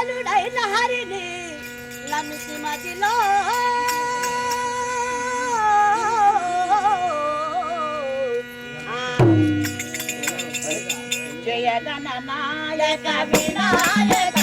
విఠలుడైన హరిని లమిసి మదిలో జయ గణనాయక వినాయక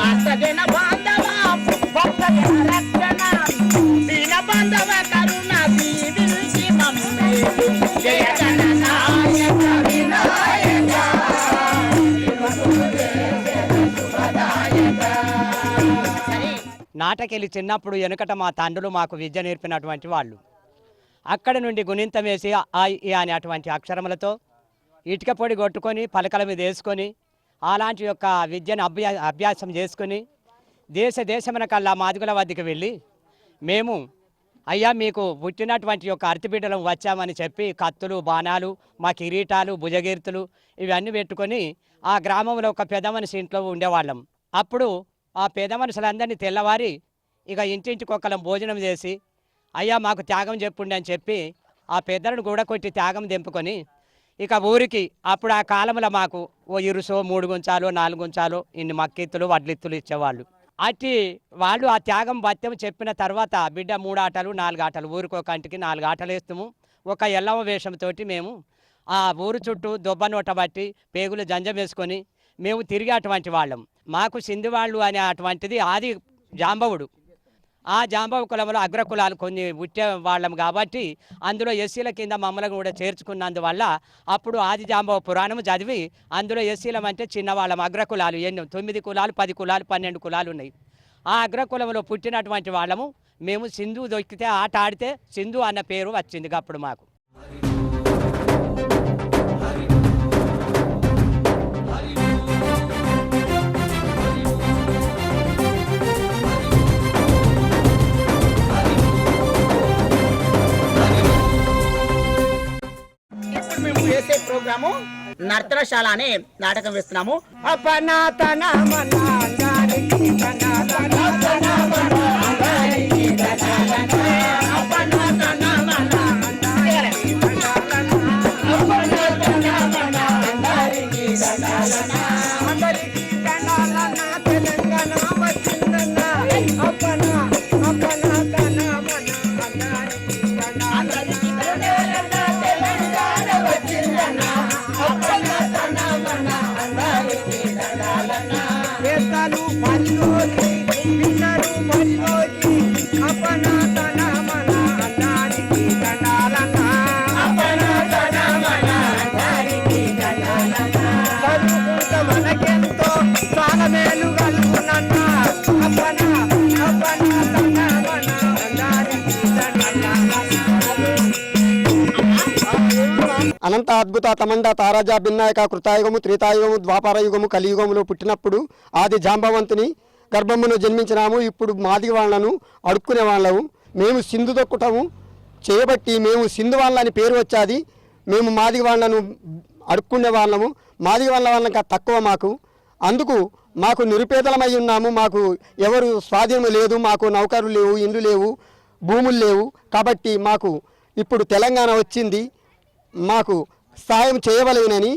అష్టజన బాంధవ భక్తజన రక్షణ దీన బాంధవ కరుణ దీవించి మమ్మేలు జయ గణనాయక వినాయక నాటకెళ్ళి చిన్నప్పుడు వెనుకట మా తండ్రులు మాకు విద్య నేర్పినటువంటి వాళ్ళు అక్కడి నుండి గుణింతం వేసి ఆ ఈ అనేటువంటి అక్షరములతో ఇటుక పొడి కొట్టుకొని పలకల మీద వేసుకొని అలాంటి యొక్క విద్యను అభ్యాసం చేసుకొని దేశమునకల్లా మాదిగుల వద్దకు వెళ్ళి మేము అయ్యా మీకు పుట్టినటువంటి యొక్క అరటిబిడ్డలం వచ్చామని చెప్పి కత్తులు బాణాలు మా కిరీటాలు భుజగీర్తులు ఇవన్నీ పెట్టుకొని ఆ గ్రామంలో ఒక పెద్ద మనిషి ఇంట్లో ఉండేవాళ్ళం. అప్పుడు ఆ పెద్ద మనుషులందరినీ తెల్లవారి ఇక ఇంటింటికొక్కలం భోజనం చేసి అయ్యా మాకు త్యాగం చెప్పుండి అని చెప్పి ఆ పెద్దలను కూడా కొట్టి త్యాగం దింపుకొని ఇక ఊరికి అప్పుడు ఆ కాలంలో మాకు ఓ ఇరుసో 3 గుంచాలు 4 గుంచాలు ఇన్ని మక్కిత్తులు వడ్లిత్తులు ఇచ్చేవాళ్ళు. అట్టి వాళ్ళు ఆ త్యాగం భత్యం చెప్పిన తర్వాత బిడ్డ 3 ఆటలు 4 ఆటలు ఊరికి ఒక కంటికి 4 ఆటలు వేస్తాము. ఒక ఎల్లవ వేషంతో మేము ఆ ఊరు చుట్టూ దొబ్బనోట బట్టి పేగులు జంజం వేసుకొని మేము తిరిగి అటువంటి వాళ్ళం. మాకు సింధువాళ్ళు అనే అటువంటిది ఆది జాంబవుడు. ఆ జాంబవ కులంలో అగ్రకులాలు కొన్ని పుట్టే వాళ్ళం కాబట్టి అందులో ఎస్సీల కింద మమ్మల్ని కూడా చేర్చుకున్నందువల్ల అప్పుడు ఆది జాంబవ పురాణం చదివి అందులో ఎస్సీలం అంటే చిన్నవాళ్ళం. అగ్రకులాలు ఎన్నో 9 కులాలు 10 కులాలు 12 కులాలు ఉన్నాయి. ఆ అగ్రకులంలో పుట్టినటువంటి వాళ్ళము మేము సింధు దొక్కితే ఆట ఆడితే సింధు అన్న పేరు వచ్చింది అప్పుడు మాకు. చేసే ప్రోగ్రాము నర్తనశాల అనే నాటకం వేస్తున్నాము. అనంత అద్భుత తమండ తారాజ భిన్నాయక కృతాయుగము త్రేతాయుగము ద్వాపారయుగము కలియుగములో పుట్టినప్పుడు ఆది జాంబవంతుని గర్భమును జన్మించినాము. ఇప్పుడు మాది వాళ్ళను అడుక్కునే వాళ్ళము. మేము సింధు దొక్కుటము చేయబట్టి మేము సింధు వాళ్ళని పేరు వచ్చాది. మేము మాది వాళ్ళను అడుక్కునే వాళ్ళము. మాది వాళ్ళ తక్కువ మాకు. అందుకు మాకు నిరుపేదలమై ఉన్నాము. మాకు ఎవరు స్వాధీనం లేదు. మాకు నౌకర్లు లేవు, ఇండ్లు లేవు, భూములు లేవు. కాబట్టి మాకు ఇప్పుడు తెలంగాణ వచ్చింది. మాకు సహాయం చేయవలేనని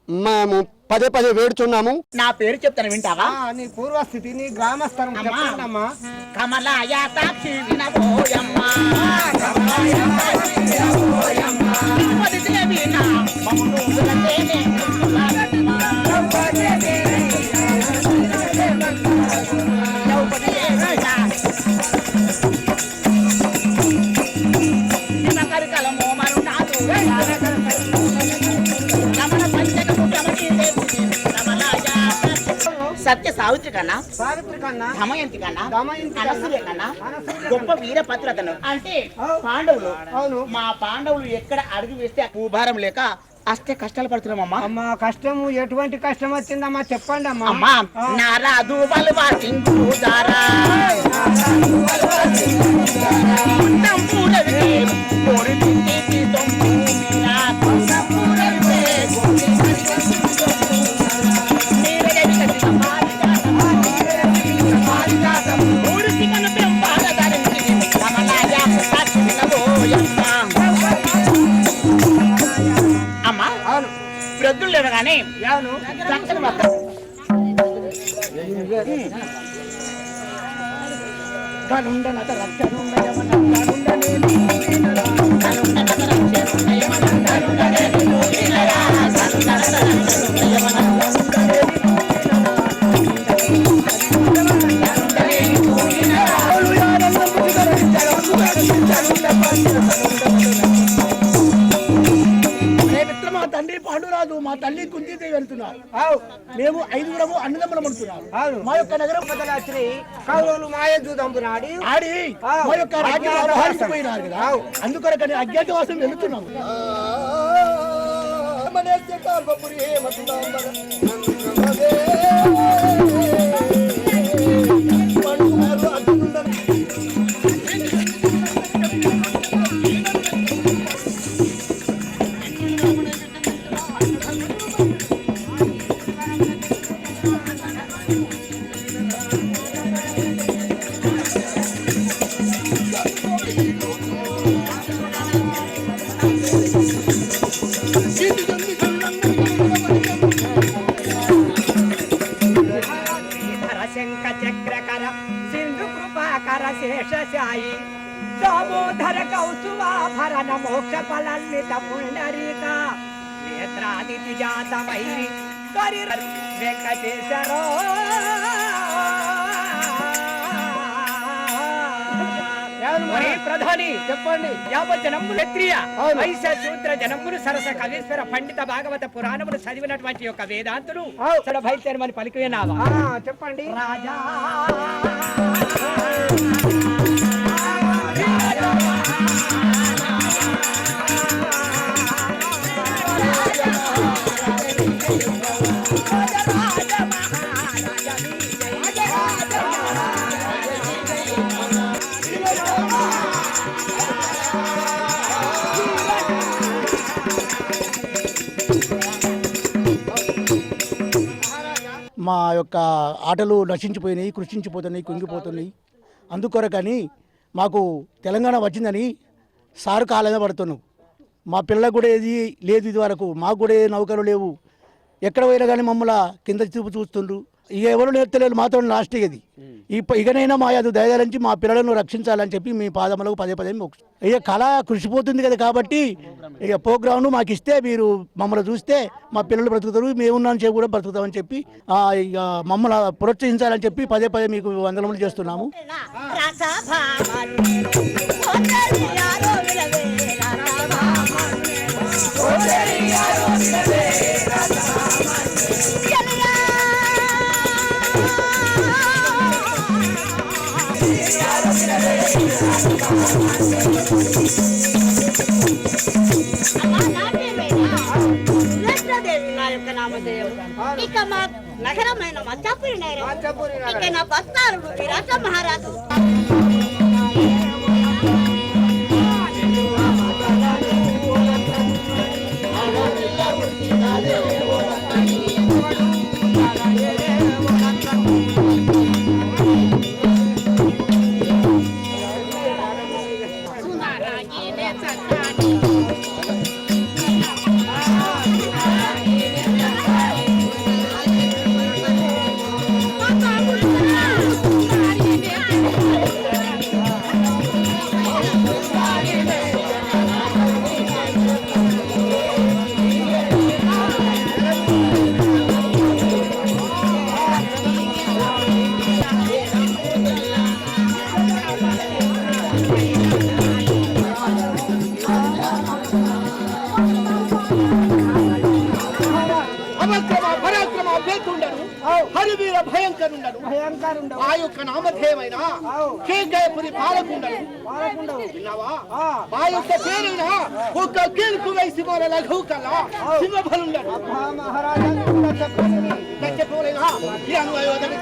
మేము పదే వేడుచున్నాము. నా పేరు చెప్తాను వింటావా? నీ పూర్వస్థితి నీ గ్రామస్థలం చెప్పండమ్మా. కమలాయ సాక్షి వినబోయమ్మా, సత్య సావిత్రి కన్నా సావిత్రి కన్నా దమయంతి కన్నా దమయంతి కన్నా, అనసూయ కన్నా అనసూయ గొప్ప వీరపత్రతను అంటే అవును. పాండవులు అవును. మా పాండవులు ఎక్కడ అడుగు వేస్తే భూభారం లేక అష్టే కష్టాలు పడుతున్నామమ్మా. అమ్మా కష్టము ఎటువంటి కష్టం వచ్చిందమ్మా చెప్పండి అమ్మా. అమ్మా నారాదు బలవా సింగుదారా అమ్మా ప్రొద్దులు లేవగానే చక్కని వస్త్రం కనుండనత రక్షణుండయమన కనుండనేని కనుండనత రక్షణుండయమన కనుండనేని మూలినరా కనుండనత రక్షణుండయమన కనుండనేని మూలినరా యారన్న ముదిగరించడం మా తండ్రి పాండురాజు మా తల్లి కుంతిదేవి వెళ్తున్నారు. మేము 5 అన్నదమ్ములం అంటున్నారు. మా యొక్క నగరం కౌరవులు మాయ చూదంపునాడి ఆడి మా యొక్క రాజ్యం అపహరించిపోయినారు కదా, అందుకొరకని అజ్ఞాతవాసం వెళుతున్నాము. శంఖ చక్రకర సింధు కృపాకర శేషశాయి దామోదర కౌసువాభరణ మోక్ష ఫలన్నిత పుండరీక నేత్రాదితి జాతమై కరి వెంకటేశ్వరో ప్రధాని చెప్పండి. యావజ్జనములు క్షత్రియ వైశ్య శూద్ర జనములు సరస కవీశ్వర పండిత భాగవత పురాణములు చదివినటువంటి యొక్క వేదాంతులు బయలుదేరమని పలికినావా చెప్పండి. రాజా మా యొక్క ఆటలు నశించిపోయినాయి, కృషించిపోతున్నాయి, కుంగిపోతున్నాయి. అందుకొరకని మాకు తెలంగాణ వచ్చిందని సారు కాలంగా పడుతున్నాం. మా పిల్లలకు కూడా ఏది లేదు, ఇది వరకు మాకు కూడా ఏ నౌకలు లేవు. ఎక్కడ పోయినా కానీ మమ్మల్ని కింద చూపు చూస్తుండ్రు. ఇక ఎవరు నేర్తలేదు, మాతో లాస్ట్ ఇది. ఇకనైనా మా అది దయదరించి మా పిల్లలను రక్షించాలని చెప్పి మీ పాదములకు పదే ఇక కళ కృషిపోతుంది కదా, కాబట్టి ఇక ప్రోగ్రామ్ను మాకు ఇస్తే మీరు మమ్మల్ని చూస్తే మా పిల్లలు బ్రతుకుతారు, మేమున్నాను చెప్పి కూడా బ్రతుకుతామని చెప్పి ఇక మమ్మల్ని ప్రోత్సహించాలని చెప్పి పదే మీకు వందనములు చేస్తున్నాము. ఇక మా నగరమైన మచ్చాపురి నగరం ఇక నా బస్తారు విరాట మహారాజు చేతుండడు హరివీర భయంకరుండడు ఆ యొక్క నామధేయమైన కేకయపురి పాలకుండడు విన్నావా ఆ యొక్క పేరైన ఒక కీలుకు వేసి మన లఘు కల్లా సింహబలుండడు చెప్పలేనా ఈ అనుయోజన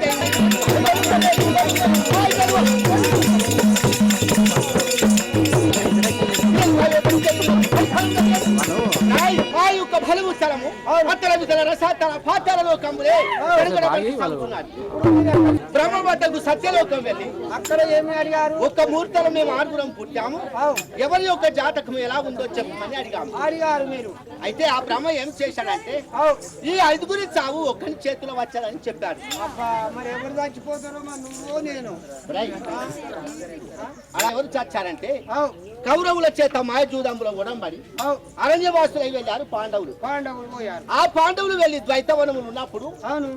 బలము స్థలము అత్తర రసాతల పాతాలలో కంబులే బ్రహ్మ వద్దకు సత్యలోకం వెళ్ళి అక్కడ ఏమి అడిగారు? ఒక ముహూర్తంలో మేము ఆరుగురం పుట్టాము, ఎవరి యొక్క జాతకం ఎలా ఉందో చెప్పమని అడిగారు మీరు. అయితే ఆ బ్రహ్మ ఏం చేశాడంటే ఈ ఐదుగురి చావు ఒక్కరి చేతిలో వచ్చాడని చెప్పాడు. మరి ఎవరు చచ్చిపోతారో నువ్వు నేను అలా ఎవరు చచ్చారంటే కౌరవుల చేత మాయజూదంలో ఉడంబడి అరణ్యవాసులై వెళ్ళారు పాండవులు పోయారు. ఆ పాండవులు వెళ్లి ద్వైతవనములు ఉన్నప్పుడు అవును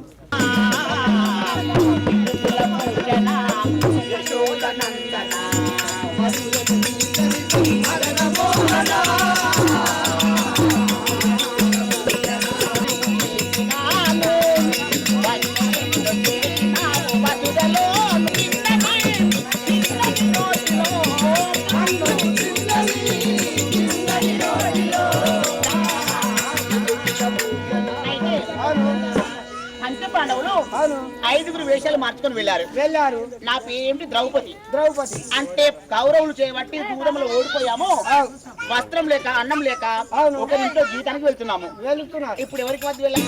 ఐదుగురు వేషాలు మార్చుకొని వెళ్ళారు. నా పేరేంటి ద్రౌపది. అంటే కౌరవులు చేయబట్టి దూరంలో ఓడిపోయాము, వస్త్రం లేక అన్నం లేక ఒక ఇంట్లో జీతానికి వెళ్తున్నాము. ఇప్పుడు ఎవరికి మధ్య వెళ్ళాలి?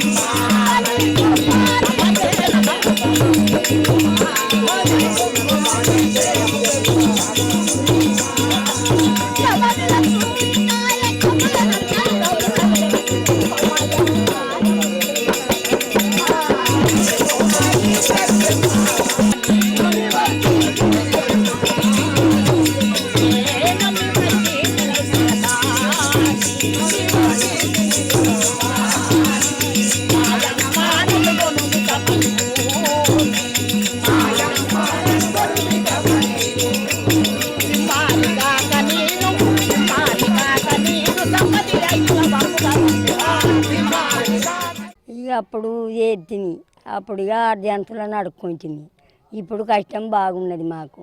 అప్పుడు చేతిని అప్పుడు ఇక జంతువులను అడుక్కుంటుంది. ఇప్పుడు కష్టం బాగున్నది మాకు.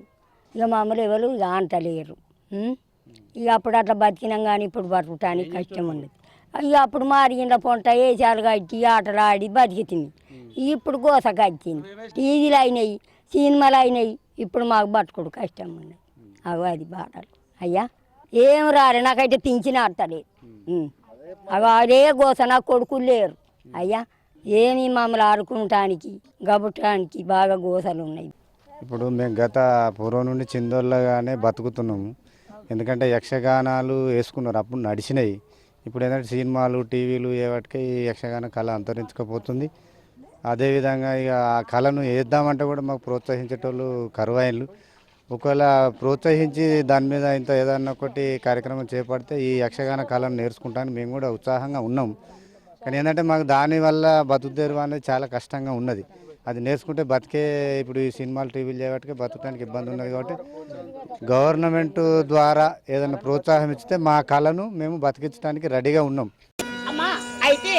ఇక మామూలు ఎవరు ఇక అంటలేరు. ఇక అప్పుడు అట్లా బతికినాం, కానీ ఇప్పుడు బతకటానికి కష్టం ఉన్నది. ఇక అప్పుడు మారిగిండ్ల పొంట వేసాలు కట్టి ఆటలు ఆడి బతికితుంది. ఇప్పుడు గోస కట్టింది, టీవీలు అయినాయి, సినిమాలు అయినాయి. ఇప్పుడు మాకు బతుకుడు కష్టం ఉన్నది. అగో అది బాటలు అయ్యా ఏం రాలే, నాకైతే తించిన ఆడతలేదు. అగో అదే గోస, నాకు కొడుకులు లేరు అయ్యా. ఏమి మమ్మల్ని ఆడుకుంటానికి గబుటానికి బాగా గోసలు ఉన్నాయి. ఇప్పుడు మేము గత పూర్వం నుండి చిందోళ్ళగానే బతుకుతున్నాము. ఎందుకంటే యక్షగానాలు వేసుకున్నారు, అప్పుడు నడిచినాయి. ఇప్పుడు ఏంటంటే సినిమాలు టీవీలు ఏవాటికి ఈ యక్షగాన కళ అంతరించుకుపోతుంది. అదేవిధంగా ఇక ఆ కళను వేద్దామంటే కూడా మాకు ప్రోత్సహించేటోళ్ళు కరువైన్లు. ఒకవేళ ప్రోత్సహించి దాని మీద ఇంత ఏదన్నా ఒకటి కార్యక్రమం చేపడితే ఈ యక్షగాన కళను నేర్చుకుంటానికి మేము కూడా ఉత్సాహంగా ఉన్నాం. కానీ ఏంటంటే మాకు దానివల్ల బతుకుదేరు అనేది చాలా కష్టంగా ఉన్నది. అది నేర్చుకుంటే బతికే ఇప్పుడు ఈ సినిమాలు టీవీలు చేయబట్టి బతకడానికి ఇబ్బంది ఉన్నది. కాబట్టి గవర్నమెంట్ ద్వారా ఏదైనా ప్రోత్సాహం ఇస్తే మా కళను మేము బతికించడానికి రెడీగా ఉన్నాం. అమ్మా అయితే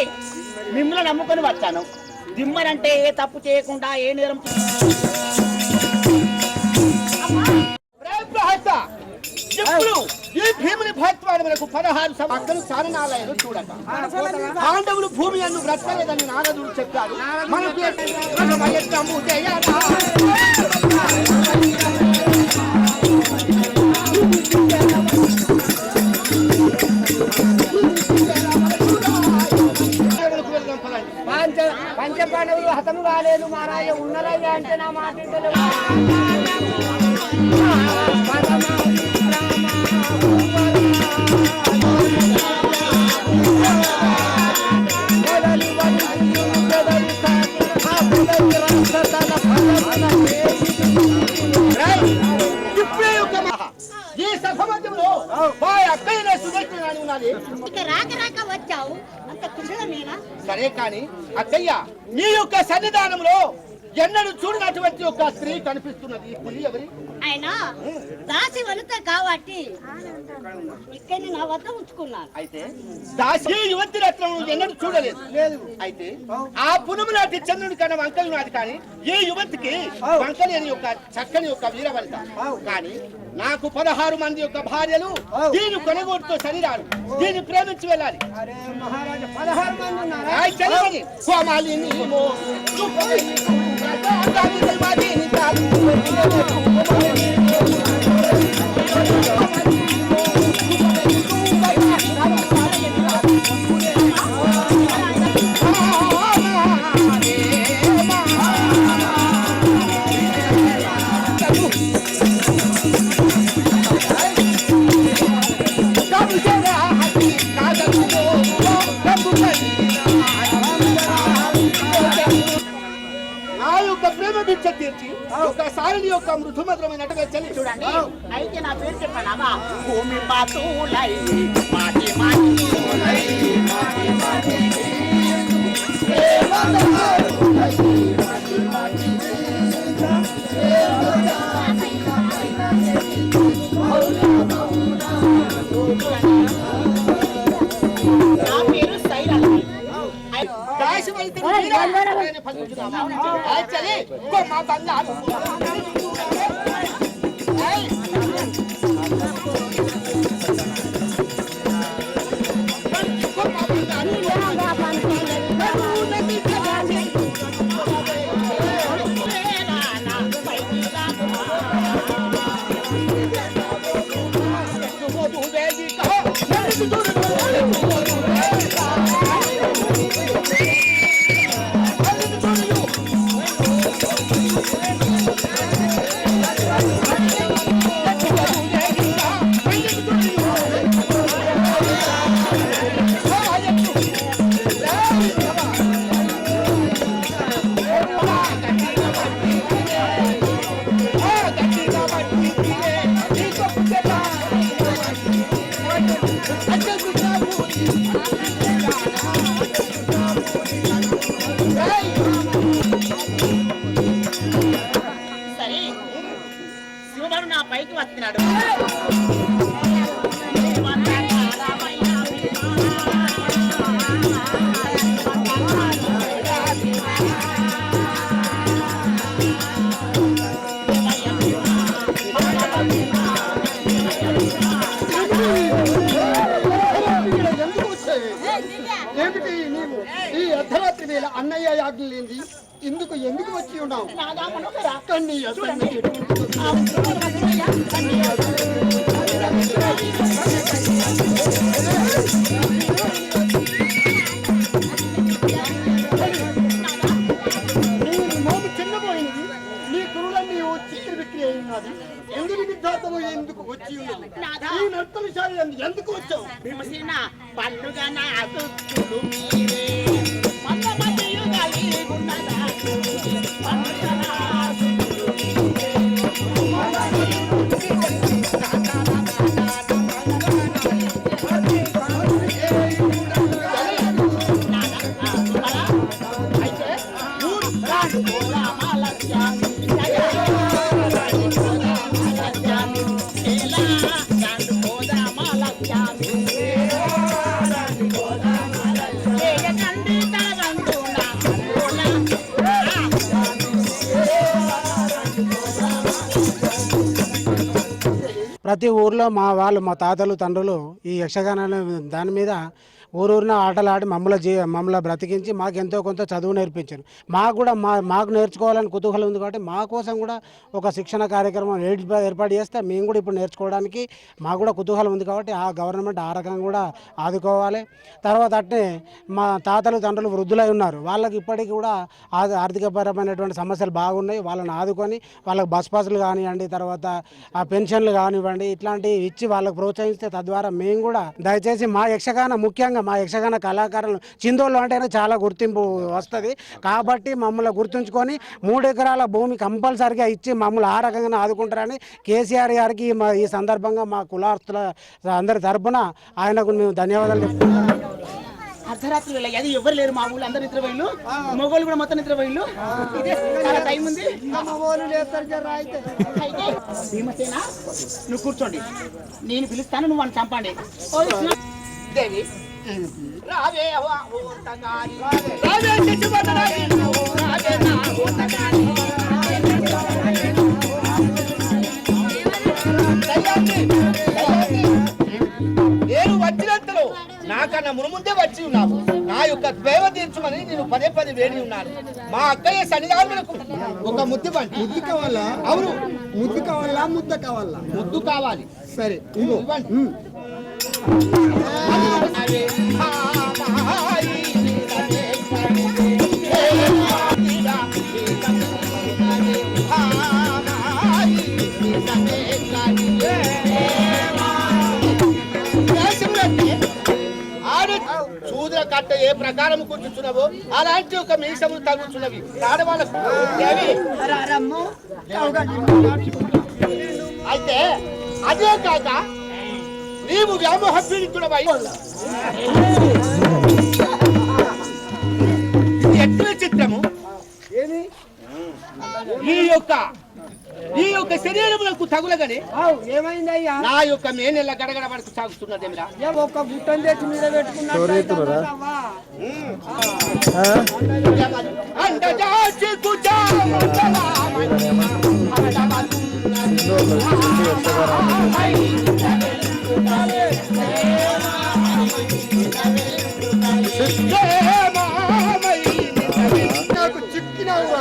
మిమ్మల్ని నమ్ముకొని వచ్చాను. దిమ్మనంటే ఏ తప్పు చేయకుండా ఏ నేరం ఇప్పుడు ఈ భీముని భక్తివాడు మనకు 16 సంవత్సరాలు చారణాలయాలు చూడక పాండవులు భూమి అన్ను బ్రతకలేదని నారదుడు చెప్పాడు. మనకు పంచ పాండవులు హతం కాలేదు మహారాజ, ఉన్నారయ్యా అంటే నా మాట ఈ సభ మధ్యంలో అక్కయ్య సుదర్శనాన్ని ఉన్నది. వచ్చావు అంత కుశలమేనా? సరే కానీ అక్కయ్య, నీ యొక్క సన్నిధానంలో ఎన్నడూ చూడనటువంటి ఒక స్త్రీ కనిపిస్తున్నది. ఈ పులి ఎవరి? ఆయన దాసి వనిత కాబట్టి ఇక్కడ నా వద్ద ఉంచుకున్నాను. అయితే దాసి యువతి రత్నం ఎన్నడూ చూడలేదు. అయితే ఆ పునుము నాటి చంద్రుడి కన్నా వంకలు నాది కానీ ఈ యువతికి వంకలి అని యొక్క చక్కని యొక్క వీరవనిత. కానీ నాకు 16 మంది యొక్క భార్యలు, దీని కొనగోటుతో శరీరాలు, దీన్ని ప్రేమించి వెళ్ళాలి. ప్రేమ భిక్ష తీర్చి ఒకసారి యొక్క మృదుమధురమైన నటవచ్చని చూడండి. అయితే నా పేరు చెప్పానా? భూమి మాతూలై మాటి మాటూలై మాటి మాటి నా పేరు సైరా. శివుడు నా పైకి వస్తున్నాడు. ఏమిటి నీవు ఈ అర్ధరాత్రి వేళ అన్నయ్య యాజ్ఞ లేని ఎందుకు వచ్చి ఉన్నావు? చిన్నపోయినది, నీ కురులన్నీ చిక్కిరి బిక్కిరి అయి ఉన్నది. ఎందుకు విద్యార్థులు ఎందుకు వచ్చి ఉన్నది? ఈ నర్తనశాల ఎందుకు వచ్చావు? పండుగ నాకు మీరే ప్రతి ఊర్లో మా తాతలు తండ్రులు ఈ యక్షగాన దాని మీద ఊరూరిన ఆటలు ఆడి మమ్మల్ని బ్రతికించి మాకు ఎంతో కొంత చదువు నేర్పించారు. మాకు నేర్చుకోవాలని కుతూహలం ఉంది కాబట్టి మా కోసం కూడా ఒక శిక్షణ కార్యక్రమం ఏర్పాటు చేస్తే మేము కూడా ఇప్పుడు నేర్చుకోవడానికి మాకు కూడా కుతూహలం ఉంది కాబట్టి ఆ గవర్నమెంట్ ఆ రకంగా కూడా ఆదుకోవాలి. తర్వాత అట్నే మా తాతలు తండ్రులు వృద్ధులై ఉన్నారు, వాళ్ళకి ఇప్పటికీ కూడా ఆర్థికపరమైనటువంటి సమస్యలు బాగున్నాయి. వాళ్ళని ఆదుకొని వాళ్ళకి బస్ పాసులు కానివ్వండి, తర్వాత ఆ పెన్షన్లు కానివ్వండి, ఇట్లాంటివి ఇచ్చి వాళ్ళకి ప్రోత్సహిస్తే తద్వారా మేము కూడా దయచేసి మా యక్షగాన ముఖ్యంగా మా యక్షగాన కళాకారులు చిందోళ్ళు అంటేనే చాలా గుర్తింపు వస్తుంది కాబట్టి మమ్మల్ని గుర్తుంచుకొని 3 ఎకరాల భూమి కంపల్సరిగా ఇచ్చి మమ్మల్ని ఆ రకంగా ఆదుకుంటారని కేసీఆర్ గారికి ఈ సందర్భంగా మా కులాస్తుల అందరి తరపున ఆయనకు మేము ధన్యవాదాలు చెప్తున్నాం. అర్ధరాత్రి వేళ అది ఎవరు లేరు మా ఊళ్ళో అందరు నిద్ర పోయిళ్ళు మొగోళ్ళు కూడా మొత్తం నిద్ర పోయిళ్ళు ఇదే చాలా టైం ఉంది అయితే భీమసేన నువ్వు కూర్చోండి నేను పిలుస్తాను నువ్వు అని చంపండి దేవి రావే నేను వచ్చినంతలో నాకన్నా మునుముందే వచ్చి ఉన్నావు నా యొక్క దైవ తీర్చమని నేను పదే పదే వేడి ఉన్నాను మా అక్కయ్య సన్నిధానములకు ఒక ముద్దు పండి ముద్దు కావాలా? అవును ముద్దు కావాలా ముద్ద కావాలా? ముద్దు కావాలి సరే ఇవ్వండి. సూదుల కట్ట ఏ ప్రకారం కూర్చున్నావో అలాంటి ఒక మీసములు తగ్గుతున్నవి ఆడవాళ్ళకు అయితే అదే కాక నీవు వ్యామోహ పీడితుడవై ఎట్ల చిత్రము ఈ యొక్క శరీరములకు తగులగానే ఏమైందయ్యా? నా యొక్క మేనెల్ల గడగడ వరకు సాగుతున్నది ఒక్క గుట్టం తెచ్చి మీద పెట్టుకున్నా నాకు చిక్కినావు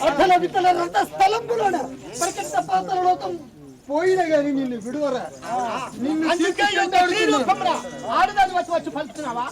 అతల విత్తల రంత స్థలంపులోన పరికట్ట పాత్ర లోకం పోయినా గాని నిన్ను విడువరా నిన్ను ఆడదాన్ని వచ్చి వచ్చి పలుకుతున్నావా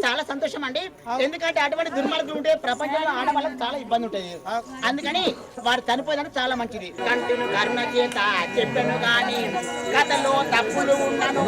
చాలా సంతోషం అండి ఎందుకంటే అటువంటి దుర్మార్గులు ఉంటే ప్రపంచంలో ఆడవాళ్ళకి చాలా ఇబ్బంది ఉంటుంది అందుకని వారు చనిపోయేదానికి చాలా మంచిది కంటిని కరుణ చేత చెప్పాను కానీ కథలో తప్పులు ఉన్నాను